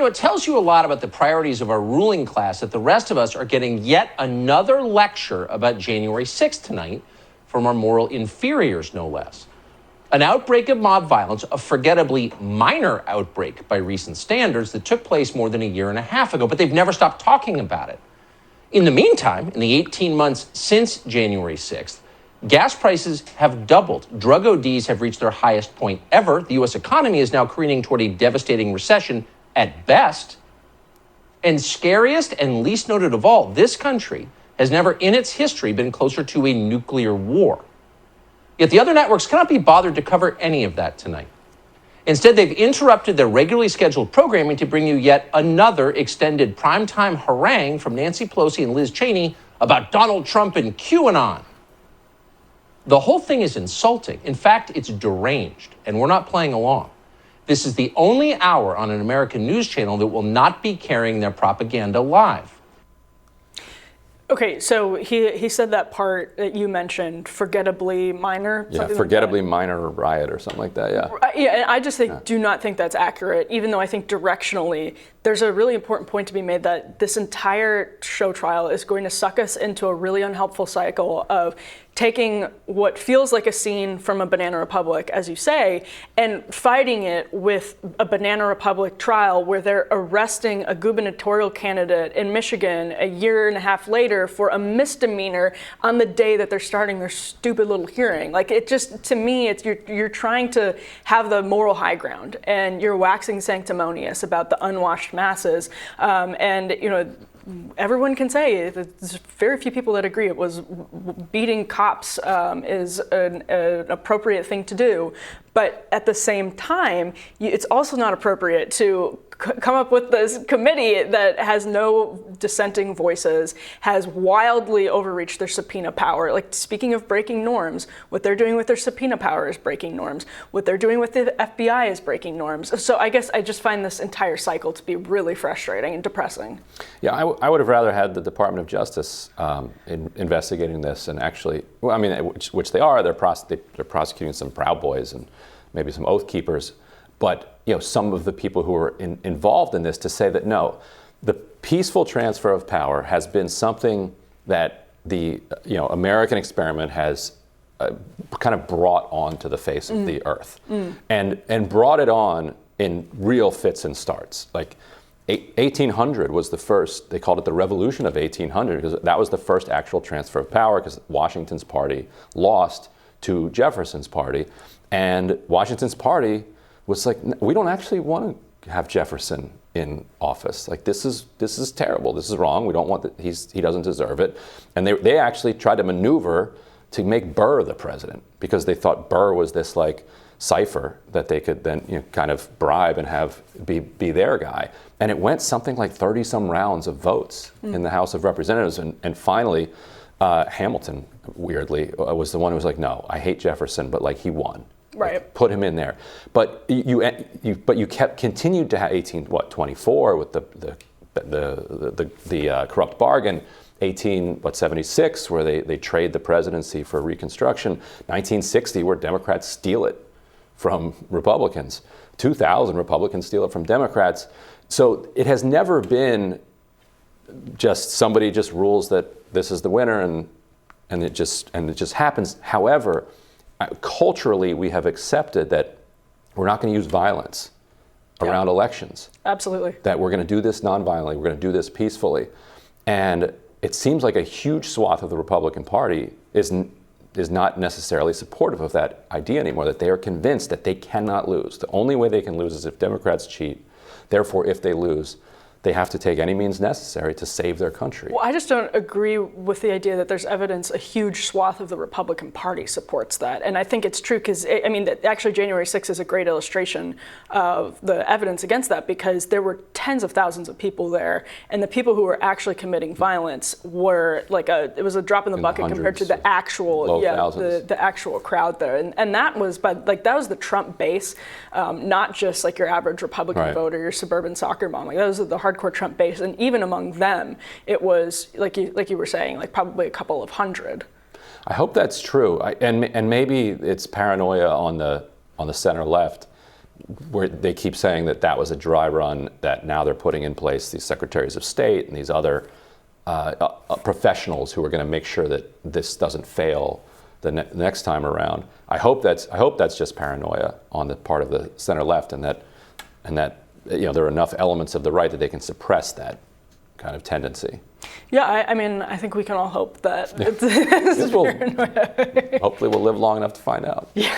it tells you a lot about the priorities of our ruling class that the rest of us are getting yet another lecture about January 6th tonight from our moral inferiors, no less. An outbreak of mob violence, a forgettably minor outbreak by recent standards that took place more than a year and a half ago, but they've never stopped talking about it. In the meantime, in the 18 months since January 6th, gas prices have doubled. Drug ODs have reached their highest point ever. The U.S. economy is now careening toward a devastating recession at best. And scariest and least noted of all, this country has never in its history been closer to a nuclear war. Yet the other networks cannot be bothered to cover any of that tonight. Instead, they've interrupted their regularly scheduled programming to bring you yet another extended primetime harangue from Nancy Pelosi and Liz Cheney about Donald Trump and QAnon. The whole thing is insulting. In fact, it's deranged, and we're not playing along. This is the only hour on an American news channel that will not be carrying their propaganda live. Okay, so he said that part that you mentioned, forgettably minor. Yeah, forgettably minor riot or something like that, yeah. Yeah, and I just do not think that's accurate, even though I think directionally there's a really important point to be made that this entire show trial is going to suck us into a really unhelpful cycle of taking what feels like a scene from a Banana Republic, as you say, and fighting it with a Banana Republic trial where they're arresting a gubernatorial candidate in Michigan a year and a half later for a misdemeanor on the day that they're starting their stupid little hearing. Like, it just, to me, it's you're trying to have the moral high ground, and you're waxing sanctimonious about the unwashed masses, and you know, everyone can say there's very few people that agree it was beating cops is an appropriate thing to do. But at the same time, it's also not appropriate to come up with this committee that has no dissenting voices, has wildly overreached their subpoena power. Like, speaking of breaking norms, what they're doing with their subpoena power is breaking norms. What they're doing with the FBI is breaking norms. So I guess I just find this entire cycle to be really frustrating and depressing. Yeah, I would have rather had the Department of Justice investigating this and actually, well, I mean, which they are. They're prosecuting some Proud Boys and maybe some Oath Keepers. But you know, some of the people who are involved in this to say that no, the peaceful transfer of power has been something that the American experiment has kind of brought onto the face of the earth, and brought it on in real fits and starts. Like 1800 was the first. They called it the Revolution of 1800 because that was the first actual transfer of power because Washington's party lost to Jefferson's party, and Washington's party was like, we don't actually want to have Jefferson in office. Like, this is terrible. This is wrong. We don't want that. He doesn't deserve it. And they actually tried to maneuver to make Burr the president because they thought Burr was this like cipher that they could then kind of bribe and have be their guy. And it went something like 30 some rounds of votes in the House of Representatives, and finally Hamilton weirdly was the one who was like, no, I hate Jefferson, but like he won. Right. Like, put him in there, but you continued to have 1824 with the corrupt bargain, 1876 where they trade the presidency for Reconstruction, 1960 where Democrats steal it from Republicans, 2000 Republicans steal it from Democrats. So it has never been just somebody just rules that this is the winner and it just happens. However, culturally, we have accepted that we're not going to use violence around elections. Absolutely. That we're going to do this nonviolently, we're going to do this peacefully. And it seems like a huge swath of the Republican Party is not necessarily supportive of that idea anymore, that they are convinced that they cannot lose. The only way they can lose is if Democrats cheat. Therefore, if they lose, they have to take any means necessary to save their country. Well, I just don't agree with the idea that there's evidence a huge swath of the Republican Party supports that. And I think it's true because, I mean, actually January 6th is a great illustration of the evidence against that because there were tens of thousands of people there. And the people who were actually committing violence were like it was a drop in the bucket compared to the actual, the actual crowd there. And that was, that was the Trump base, not just like your average Republican voter, your suburban soccer mom. Like, that was the hardcore Trump base, and even among them, it was like you were saying, like probably a couple of hundred. I hope that's true, and maybe it's paranoia on the center left, where they keep saying that was a dry run, that now they're putting in place these secretaries of state and these other professionals who are going to make sure that this doesn't fail the next time around. I hope that's just paranoia on the part of the center left, and that there are enough elements of the right that they can suppress that kind of tendency. Yeah, I mean, I think we can all hope that it's paranoia. Hopefully we'll live long enough to find out. Yeah.